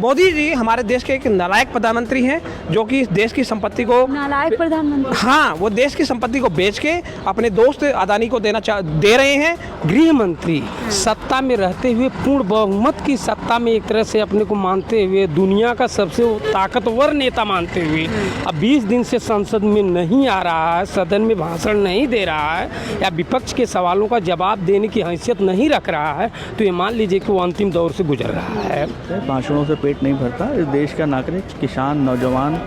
मोदी जी हमारे देश के एक नालायक प्रधानमंत्री हैं जो कि इस देश की संपत्ति को नालायक प्रधानमंत्री। हाँ, वो देश की संपत्ति को बेच के अपने दोस्त अदानी को दे रहे हैं। गृह मंत्री सत्ता में रहते हुए पूर्ण बहुमत की सत्ता में एक तरह से अपने को मानते हुए दुनिया का सबसे ताकतवर नेता मानते हुए अब 20 दिन से संसद में नहीं आ रहा है, सदन में भाषण नहीं दे रहा है या विपक्ष के सवालों का जवाब देने की हैसियत नहीं रख रहा है, तो ये मान लीजिए कि वो अंतिम दौर से गुजर रहा है। भाषणों से पेट नहीं भरता। इस देश का नागरिक, किसान, नौजवान,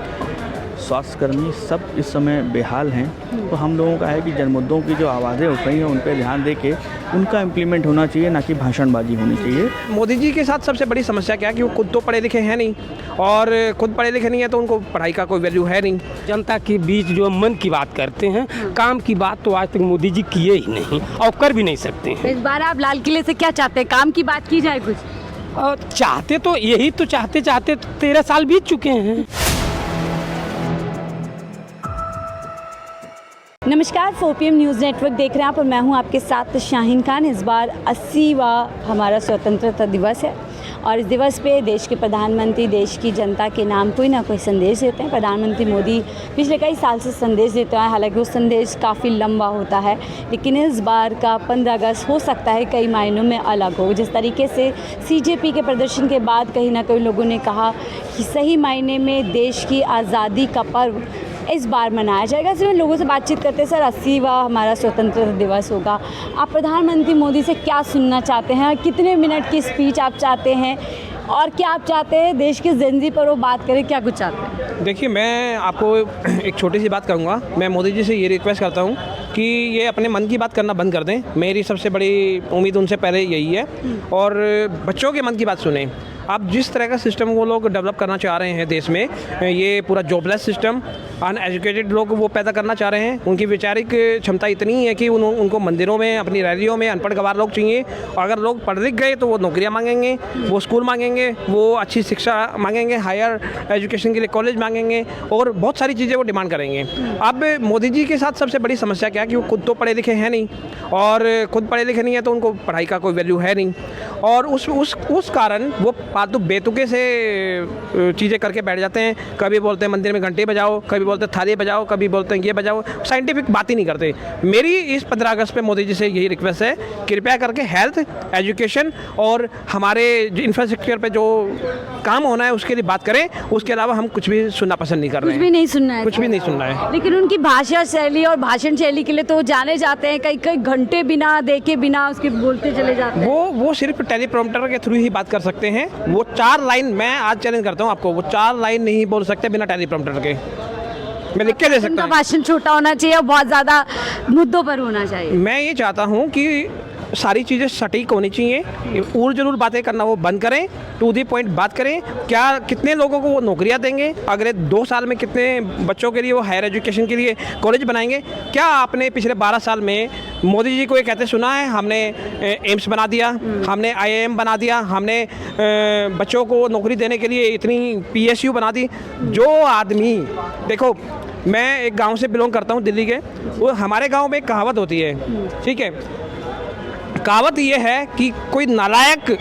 स्वास्थ्यकर्मी सब इस समय बेहाल हैं। तो हम लोगों का है कि जन मुद्दों की जो आवाज़ें उठ रही हैं उन पर ध्यान दे के उनका इम्प्लीमेंट होना चाहिए, ना कि भाषणबाजी होनी चाहिए। मोदी जी के साथ सबसे बड़ी समस्या क्या है कि वो खुद तो पढ़े लिखे हैं नहीं, और खुद पढ़े लिखे नहीं है तो उनको पढ़ाई का कोई वैल्यू है नहीं। जनता के बीच जो मन की बात करते हैं, काम की बात तो आज तक मोदी जी किए ही नहीं और कर भी नहीं सकते हैं। इस बार आप लाल किले से क्या चाहते हैं? काम की बात की जाए कुछ? और चाहते तो यही तो चाहते 13 साल बीत चुके हैं। नमस्कार, 4PM न्यूज़ नेटवर्क देख रहे हैं आप और मैं हूं आपके साथ शाहीन खान। इस बार 80वां हमारा स्वतंत्रता दिवस है और इस दिवस पे देश के प्रधानमंत्री देश की जनता के नाम कोई ना कोई संदेश देते हैं। प्रधानमंत्री मोदी पिछले कई साल से संदेश देते हैं, हालांकि वो संदेश काफ़ी लंबा होता है, लेकिन इस बार का 15 अगस्त हो सकता है कई मायनों में अलग हो। जिस तरीके से CJP के प्रदर्शन के बाद कहीं ना कहीं लोगों ने कहा कि सही मायने में देश की आज़ादी का पर्व इस बार मनाया जाएगा। इसमें लोगों से बातचीत करते हैं, सर 80वां हमारा स्वतंत्रता दिवस होगा, आप प्रधानमंत्री मोदी से क्या सुनना चाहते हैं? कितने मिनट की स्पीच आप चाहते हैं और क्या आप चाहते हैं देश की जिंदगी पर वो बात करें, क्या कुछ चाहते हैं? देखिए, मैं आपको एक छोटी सी बात कहूँगा। मैं मोदी जी से ये रिक्वेस्ट करता हूँ कि ये अपने मन की बात करना बंद कर दें। मेरी सबसे बड़ी उम्मीद उनसे पहले यही है, और बच्चों के मन की बात सुनें। अब जिस तरह का सिस्टम वो लोग डेवलप करना चाह रहे हैं देश में, ये पूरा जॉबलेस सिस्टम, अनएजुकेटेड लोग वो पैदा करना चाह रहे हैं। उनकी वैचारिक क्षमता इतनी है कि उनको मंदिरों में, अपनी रैलियों में अनपढ़ गवार लोग चाहिए। अगर लोग पढ़ लिख गए तो वो नौकरियां मांगेंगे, वो स्कूल मांगेंगे, वो अच्छी शिक्षा मांगेंगे, हायर एजुकेशन के लिए कॉलेज मांगेंगे और बहुत सारी चीज़ें वो डिमांड करेंगे। अब मोदी जी के साथ सबसे बड़ी समस्या क्या है कि वो खुद तो पढ़े लिखे हैं नहीं, और खुद पढ़े लिखे नहीं है तो उनको पढ़ाई का कोई वैल्यू है नहीं, और उस कारण वो फालतू बेतुके से चीज़ें करके बैठ जाते हैं। कभी बोलते हैं मंदिर में घंटे बजाओ, कभी बोलते हैं थाली बजाओ, कभी बोलते हैं ये बजाओ, साइंटिफिक बात ही नहीं करते। मेरी इस 15 अगस्त पे मोदी जी से यही रिक्वेस्ट है, कृपया करके हेल्थ, एजुकेशन और हमारे इंफ्रास्ट्रक्चर पे जो काम होना है उसके लिए बात करें। उसके अलावा हम कुछ भी सुनना पसंद नहीं कर रहे हैं। कुछ भी नहीं सुनना है? कुछ भी नहीं सुनना है। लेकिन उनकी भाषा शैली और भाषण शैली के लिए तो जाने जाते हैं, कई घंटे बिना देखे बिना उसके बोलते चले जाते हैं। वो सिर्फ टेलीप्रॉम्प्टर के थ्रू ही बात कर सकते हैं। वो 4 लाइन, मैं आज चैलेंज करता हूँ आपको, वो 4 लाइन नहीं बोल सकते बिना टेलीप्रॉम्प्टर के। मैं लिख के दे सकता उनका हूँ। भाषण छोटा होना चाहिए और बहुत ज़्यादा मुद्दों पर होना चाहिए। मैं ये चाहता हूँ कि सारी चीज़ें सटीक होनी चाहिए। उड़ जरूर बातें करना वो बंद करें, टू दी पॉइंट बात करें। क्या कितने लोगों को वो नौकरियां देंगे, अगले 2 साल में कितने बच्चों के लिए वो हायर एजुकेशन के लिए कॉलेज बनाएंगे? क्या आपने पिछले 12 साल में मोदी जी को ये कहते सुना है, हमने एम्स बना दिया, हमने IIM बना दिया, हमने बच्चों को नौकरी देने के लिए इतनी PSU बना दी? जो आदमी, देखो मैं एक गाँव से बिलोंग करता हूँ, दिल्ली के। वो हमारे गाँव में एक कहावत होती है, ठीक है? कहावत ये है कि कोई नालायक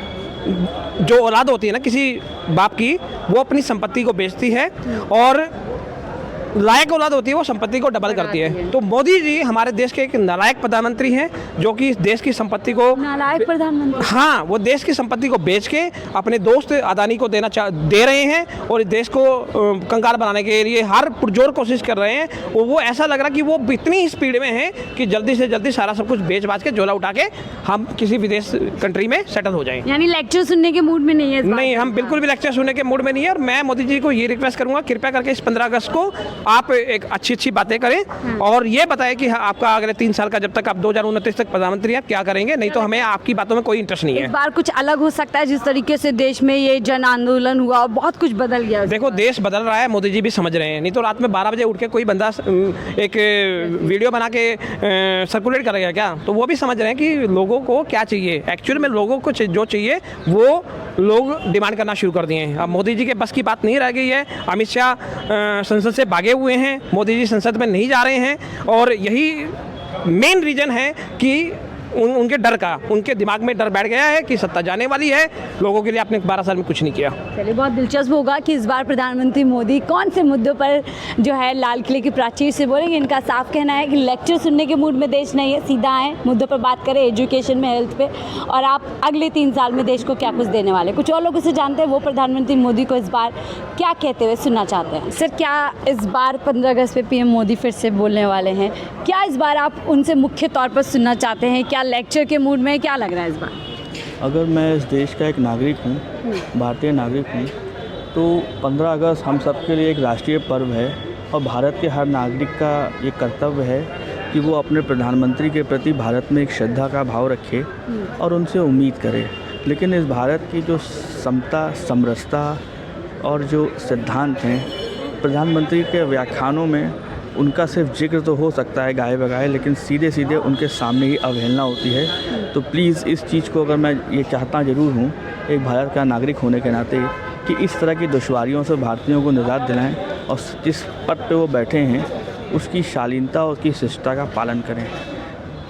जो औलाद होती है ना किसी बाप की, वो अपनी संपत्ति को बेचती है, और लायक औलाद होती है वो संपत्ति को डबल करती है। तो मोदी जी हमारे देश के एक नालायक प्रधानमंत्री हैं जो कि इस देश की संपत्ति को, नालायक प्रधानमंत्री, हाँ, वो देश की संपत्ति को बेच के अपने दोस्त अदानी को दे रहे हैं, और इस देश को कंगाल बनाने के लिए हर पुरजोर कोशिश कर रहे हैं। और वो ऐसा लग रहा कि वो इतनी स्पीड में है कि जल्दी से जल्दी सारा सब कुछ बेच बाच के झोला उठा के हम किसी विदेश कंट्री में सेटल हो जाएं। यानी लेक्चर सुनने के मूड में नहीं है? नहीं, हम बिल्कुल भी लेक्चर सुनने के मूड में नहीं है। और मैं मोदी जी को ये रिक्वेस्ट करूंगा, कृपया करके इस 15 अगस्त को आप एक अच्छी बातें करें और ये बताएं कि आपका अगले 3 साल का, जब तक आप 2029 तक प्रधानमंत्री हैं, क्या करेंगे। नहीं तो हमें आपकी बातों में कोई इंटरेस्ट नहीं है। इस बार कुछ अलग हो सकता है, जिस तरीके से देश में ये जन आंदोलन हुआ और बहुत कुछ बदल गया। देखो, देश बदल रहा है, मोदी जी भी समझ रहे हैं। नहीं तो रात में 12 बजे उठ के कोई बंदा एक वीडियो बना के सर्कुलेट करेगा क्या? तो वो भी समझ रहे हैं कि लोगों को क्या चाहिए। एक्चुअल में लोगों को जो चाहिए वो लोग डिमांड करना शुरू कर दिए हैं। अब मोदी जी के बस की बात नहीं रह गई है। अमित शाह संसद से भागे हुए हैं, मोदी जी संसद में नहीं जा रहे हैं, और यही मेन रीज़न है कि उनके डर का, उनके दिमाग में डर बैठ गया है कि सत्ता जाने वाली है, लोगों के लिए आपने 12 साल में कुछ नहीं किया। चलिए, बहुत दिलचस्प होगा कि इस बार प्रधानमंत्री मोदी कौन से मुद्दों पर जो है लाल किले की प्राचीर से बोलेंगे। इनका साफ कहना है कि लेक्चर सुनने के मूड में देश नहीं है, सीधा आए मुद्दों पर बात करें, एजुकेशन में, हेल्थ पे, और आप अगले 3 साल में देश को क्या कुछ देने वाले। कुछ और लोगों से जानते हैं वो प्रधानमंत्री मोदी को इस बार क्या कहते हुए सुनना चाहते हैं। सर, क्या इस बार 15 अगस्त पे पीएम मोदी फिर से बोलने वाले हैं? क्या इस बार आप उनसे मुख्य तौर पर सुनना चाहते हैं? क्या लेक्चर के मूड में क्या लग रहा है इस बार? अगर मैं इस देश का एक नागरिक हूँ, भारतीय नागरिक हूँ, तो 15 अगस्त हम सबके लिए एक राष्ट्रीय पर्व है और भारत के हर नागरिक का ये कर्तव्य है कि वो अपने प्रधानमंत्री के प्रति भारत में एक श्रद्धा का भाव रखे और उनसे उम्मीद करे। लेकिन इस भारत की जो समता, समरसता और जो सिद्धांत हैं, प्रधानमंत्री के व्याख्यानों में उनका सिर्फ जिक्र तो हो सकता है गाए बगाए, लेकिन सीधे सीधे उनके सामने ही अवहेलना होती है। तो प्लीज़ इस चीज़ को, अगर मैं ये चाहता ज़रूर हूँ एक भारत का नागरिक होने के नाते, कि इस तरह की दुश्वारियों से भारतीयों को निजात दिलाएं और जिस पद पे वो बैठे हैं उसकी शालीनता और उसकी शिष्टता का पालन करें।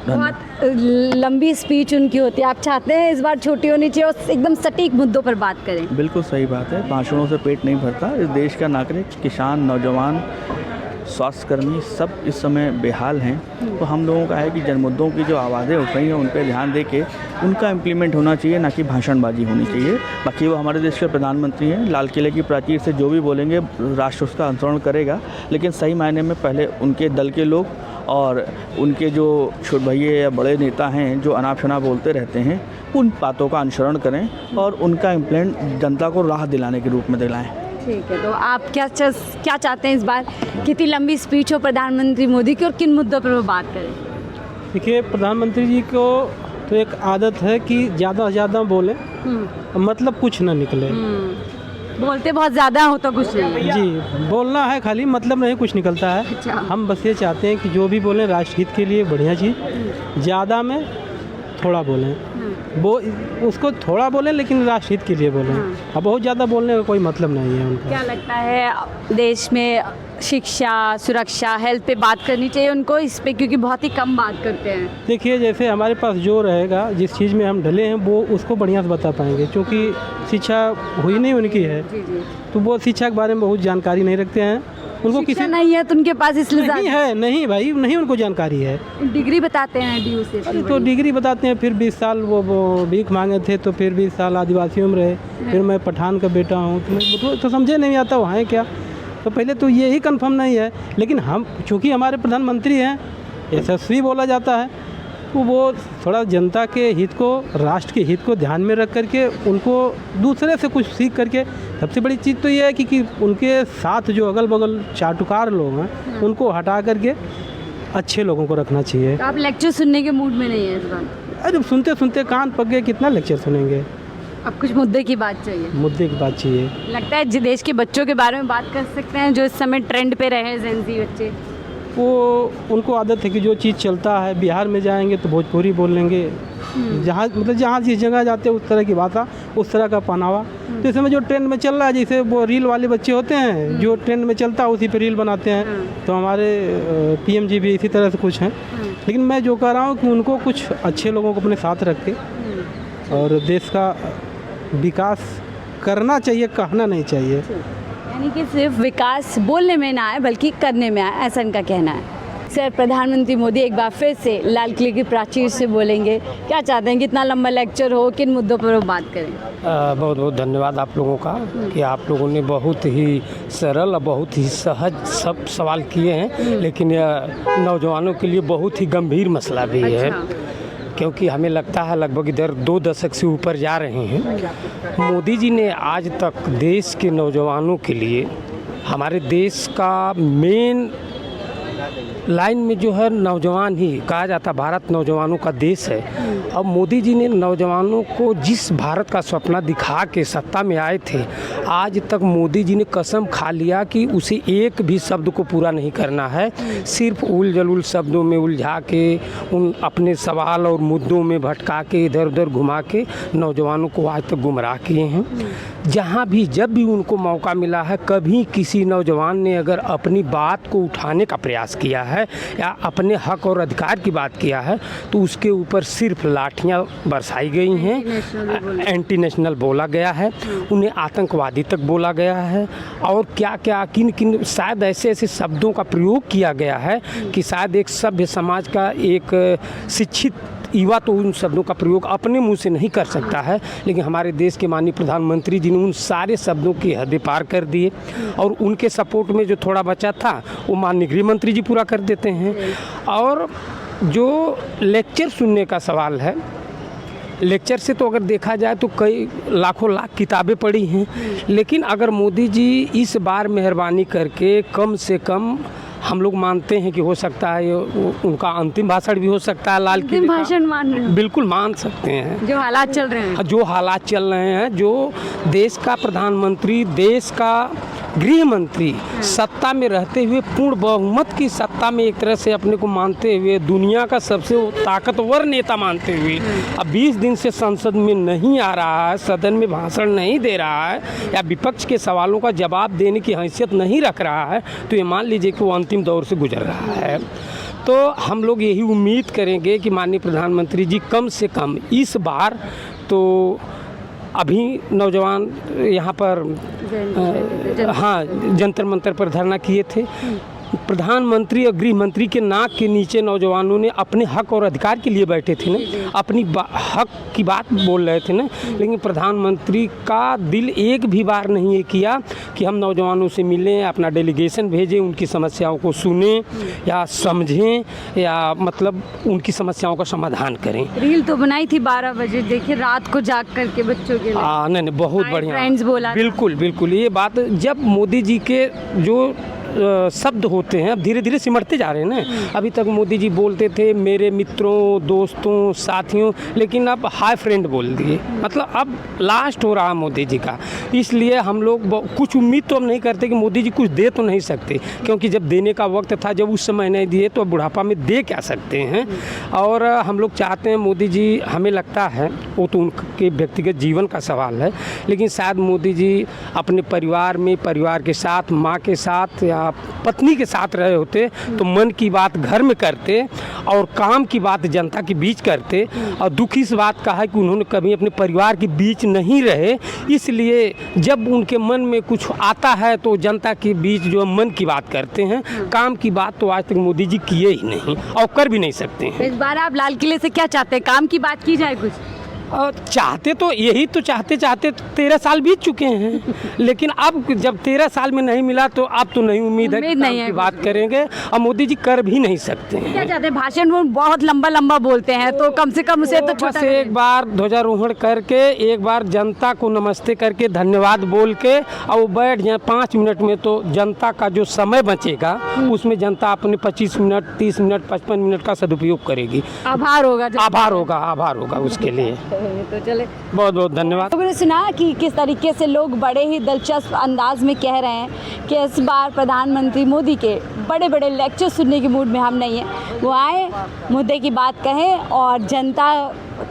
बहुत लंबी स्पीच उनकी होती है, आप चाहते हैं इस बार छोटी होनी चाहिए और एकदम सटीक मुद्दों पर बात करें। बिल्कुल सही बात है, भाषणों से पेट नहीं भरता। इस देश का नागरिक, किसान, नौजवान, स्वास्थ्यकर्मी सब इस समय बेहाल हैं। तो हम लोगों का है कि जनमुद्दों की जो आवाज़ें उठ रही हैं उन पर ध्यान दे के उनका इम्प्लीमेंट होना चाहिए, ना कि भाषणबाजी होनी चाहिए। बाकी वो हमारे देश के प्रधानमंत्री हैं, लाल किले की प्राचीर से जो भी बोलेंगे राष्ट्र उसका अनुसरण करेगा। लेकिन सही मायने में पहले उनके दल के लोग और उनके जो छोटे भैया या बड़े नेता हैं जो अनाप शनाप बोलते रहते हैं, उन बातों का अनुसरण करें और उनका इम्प्लीमेंट जनता को राह दिलाने के रूप में दिलाएं। ठीक है, तो आप क्या चाहते हैं इस बार? कितनी लंबी स्पीच हो प्रधानमंत्री मोदी की और किन मुद्दों पर वो बात करें? देखिए, प्रधानमंत्री जी को तो एक आदत है कि ज़्यादा से ज़्यादा बोले, मतलब कुछ ना निकले। बोलते बहुत ज़्यादा हो तो कुछ नहीं। जी, बोलना है खाली, मतलब नहीं कुछ निकलता है। अच्छा। हम बस ये चाहते हैं कि जो भी बोलें राष्ट्रहित के लिए बढ़िया चीज़, ज़्यादा में थोड़ा बोलें, वो उसको थोड़ा बोलें लेकिन राष्ट्रहित के लिए बोलें। अब बहुत ज़्यादा बोलने का कोई मतलब नहीं है उनका। क्या लगता है देश में शिक्षा, सुरक्षा, हेल्थ पे बात करनी चाहिए उनको इस पे, क्योंकि बहुत ही कम बात करते हैं? देखिए, जैसे हमारे पास जो रहेगा, जिस चीज़ में हम ढले हैं वो उसको बढ़िया से बता पाएंगे, क्योंकि शिक्षा हुई नहीं उनकी है। जी जी। तो वो शिक्षा के बारे में बहुत जानकारी नहीं रखते हैं। उनको किसी नहीं है तो उनके पास इसलिए नहीं है, नहीं भाई, नहीं उनको जानकारी है। डिग्री बताते हैं DU से। अरे तो डिग्री बताते हैं, फिर 20 साल वो भीख मांगे थे, तो फिर 20 साल आदिवासियों में रहे, फिर मैं पठान का बेटा हूँ, तो समझे नहीं आता वहाँ है क्या। तो पहले तो ये ही कंफर्म नहीं है। लेकिन हम चूँकि हमारे प्रधानमंत्री हैं, यशस्वी बोला जाता है, तो वो थोड़ा जनता के हित को, राष्ट्र के हित को ध्यान में रख करके उनको दूसरे से कुछ सीख करके, सबसे बड़ी चीज़ तो ये है कि उनके साथ जो अगल बगल चाटुकार लोग हैं उनको हटा करके अच्छे लोगों को रखना चाहिए। तो आप लेक्चर सुनने के मूड में नहीं है इस बार? अरे सुनते सुनते कान पक गए, कितना लेक्चर सुनेंगे। अब कुछ मुद्दे की बात चाहिए। मुद्दे की बात चाहिए। लगता है देश के बच्चों के बारे में बात कर सकते हैं जो इस समय ट्रेंड पे रहे, जेन ज़ी बच्चे। वो उनको आदत है कि जो चीज़ चलता है, बिहार में जाएंगे तो भोजपुरी बोल लेंगे, जहाँ जिस जगह जाते हैं उस तरह की भाषा, उस तरह का पहनावा। तो इस समय जो ट्रेंड में चल रहा है, जैसे वो रील वाले बच्चे होते हैं, जो ट्रेंड में चलता है उसी पे रील बनाते हैं। तो हमारे PM जी भी इसी तरह से कुछ हैं। लेकिन मैं जो कह रहा हूँ कि उनको कुछ अच्छे लोगों को अपने साथ रख के और देश का विकास करना चाहिए, कहना नहीं चाहिए। यानी कि सिर्फ विकास बोलने में ना आए बल्कि करने में आए, ऐसा इनका कहना है। सर, प्रधानमंत्री मोदी एक बार फिर से लाल किले की प्राचीर से बोलेंगे, क्या चाहते हैं? कितना लंबा लेक्चर हो, किन मुद्दों पर वो बात करें? बहुत बहुत धन्यवाद आप लोगों का कि आप लोगों ने बहुत ही सरल और बहुत ही सहज सब सवाल किए हैं। लेकिन यह नौजवानों के लिए बहुत ही गंभीर मसला भी है। क्योंकि हमें लगता है लगभग इधर 2 दशक से ऊपर जा रहे हैं। मोदी जी ने आज तक देश के नौजवानों के लिए, हमारे देश का मेन लाइन में जो है नौजवान ही कहा जाता, भारत नौजवानों का देश है। अब मोदी जी ने नौजवानों को जिस भारत का सपना दिखा के सत्ता में आए थे, आज तक मोदी जी ने कसम खा लिया कि उसे एक भी शब्द को पूरा नहीं करना है। सिर्फ उल जलूल शब्दों में उलझा के, उन अपने सवाल और मुद्दों में भटका के, इधर उधर घुमा के नौजवानों को आज तक गुमराह किए हैं। जहाँ भी जब भी उनको मौका मिला है, कभी किसी नौजवान ने अगर अपनी बात को उठाने का प्रयास किया है या अपने हक और अधिकार की बात किया है तो उसके ऊपर सिर्फ लाठियाँ बरसाई गई हैं, एंटी नेशनल बोला गया है, उन्हें आतंकवादी तक बोला गया है और क्या क्या किन किन शायद ऐसे ऐसे शब्दों का प्रयोग किया गया है कि शायद एक सभ्य समाज का एक शिक्षित युवा तो उन शब्दों का प्रयोग अपने मुंह से नहीं कर सकता है, लेकिन हमारे देश के माननीय प्रधानमंत्री जी ने उन सारे शब्दों की हदें पार कर दिए और उनके सपोर्ट में जो थोड़ा बचा था वो माननीय गृह मंत्री जी पूरा कर देते हैं। और जो लेक्चर सुनने का सवाल है, लेक्चर से तो अगर देखा जाए तो कई लाखों लाख किताबें पढ़ी हैं, लेकिन अगर मोदी जी इस बार मेहरबानी करके कम से कम हम लोग मानते हैं कि हो सकता है ये उनका अंतिम भाषण भी हो सकता है लाल किले का। भाषण मान रहे हैं? बिल्कुल मान सकते हैं। जो हालात चल रहे हैं, जो हालात चल रहे हैं, जो देश का प्रधानमंत्री, देश का गृह मंत्री सत्ता में रहते हुए पूर्ण बहुमत की सत्ता में एक तरह से अपने को मानते हुए, दुनिया का सबसे ताकतवर नेता मानते हुए अब 20 दिन से संसद में नहीं आ रहा है, सदन में भाषण नहीं दे रहा है या विपक्ष के सवालों का जवाब देने की हैसियत नहीं रख रहा है, तो ये मान लीजिए कि वो अंतिम दौर से गुजर रहा है। तो हम लोग यही उम्मीद करेंगे कि माननीय प्रधानमंत्री जी कम से कम इस बार तो अभी नौजवान यहाँ पर हाँ जंतर मंतर पर धरना किए थे, प्रधानमंत्री और गृह मंत्री के नाक के नीचे नौजवानों ने अपने हक और अधिकार के लिए बैठे थे ना, अपनी हक की बात बोल रहे थे ना, लेकिन प्रधानमंत्री का दिल एक भी बार नहीं ये किया कि हम नौजवानों से मिलें, अपना डेलीगेशन भेजें, उनकी समस्याओं को सुनें या समझें या मतलब उनकी समस्याओं का समाधान करें। रील तो बनाई थी 12 बजे, देखिए रात को जाग करके बच्चों के लिए। नहीं बहुत बढ़िया, फ्रेंड्स बोला, बिल्कुल बिल्कुल ये बात जब मोदी जी के जो शब्द होते हैं अब धीरे धीरे सिमटते जा रहे हैं ना। अभी तक मोदी जी बोलते थे मेरे मित्रों, दोस्तों, साथियों, लेकिन अब हाय फ्रेंड बोल दिए, मतलब अब लास्ट हो रहा है मोदी जी का। इसलिए हम लोग कुछ उम्मीद तो हम नहीं करते कि मोदी जी कुछ दे तो नहीं सकते, क्योंकि जब देने का वक्त था, जब उस समय नहीं दिए तो बुढ़ापा में दे क्या सकते हैं। और हम लोग चाहते हैं मोदी जी, हमें लगता है वो तो उनके व्यक्तिगत जीवन का सवाल है, लेकिन शायद मोदी जी अपने परिवार में, परिवार के साथ, माँ के साथ या पत्नी के साथ रहे होते तो मन की बात घर में करते और काम की बात जनता के बीच करते। और दुख इस बात का है कि उन्होंने कभी अपने परिवार के बीच नहीं रहे, इसलिए जब उनके मन में कुछ आता है तो जनता के बीच जो मन की बात करते हैं, काम की बात तो आज तक मोदी जी किए ही नहीं और कर भी नहीं सकते हैं। इस बार आप लाल किले से क्या चाहते हैं, काम की बात की जाए कुछ? चाहते तो यही तो चाहते 13 साल बीत चुके हैं, लेकिन अब जब 13 साल में नहीं मिला तो अब तो नहीं उम्मीद है कि काम की बात करेंगे और मोदी जी कर भी नहीं सकते हैं। क्या चाहते हैं, भाषण वो बहुत लंबा लंबा बोलते हैं तो कम से कम उसे तो बस एक बार ध्वजारोहण करके, एक बार जनता को नमस्ते करके, धन्यवाद बोल के और वो बैठ जाए 5 मिनट में, तो जनता का जो समय बचेगा उसमें जनता अपने 25 मिनट, 30 मिनट, 55 मिनट का सदुपयोग करेगी। आभार होगा उसके लिए। तो चले, बहुत बहुत धन्यवाद। लोगों ने सुना कि किस तरीके से लोग बड़े ही दिलचस्प अंदाज में कह रहे हैं कि इस बार प्रधानमंत्री मोदी के बड़े बड़े लेक्चर सुनने के मूड में हम नहीं हैं, वो आए, मुद्दे की बात कहें और जनता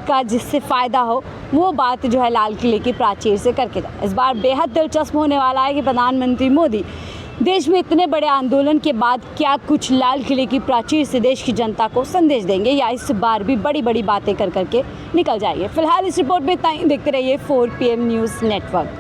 का जिससे फ़ायदा हो वो बात जो है लाल किले की प्राचीर से करके जाए। इस बार बेहद दिलचस्प होने वाला है कि प्रधानमंत्री मोदी देश में इतने बड़े आंदोलन के बाद क्या कुछ लाल किले की प्राचीर से देश की जनता को संदेश देंगे या इस बार भी बड़ी बड़ी बातें कर करके निकल जाएंगे। फिलहाल इस रिपोर्ट में इतना ही, देखते रहिए 4 PM न्यूज़ नेटवर्क।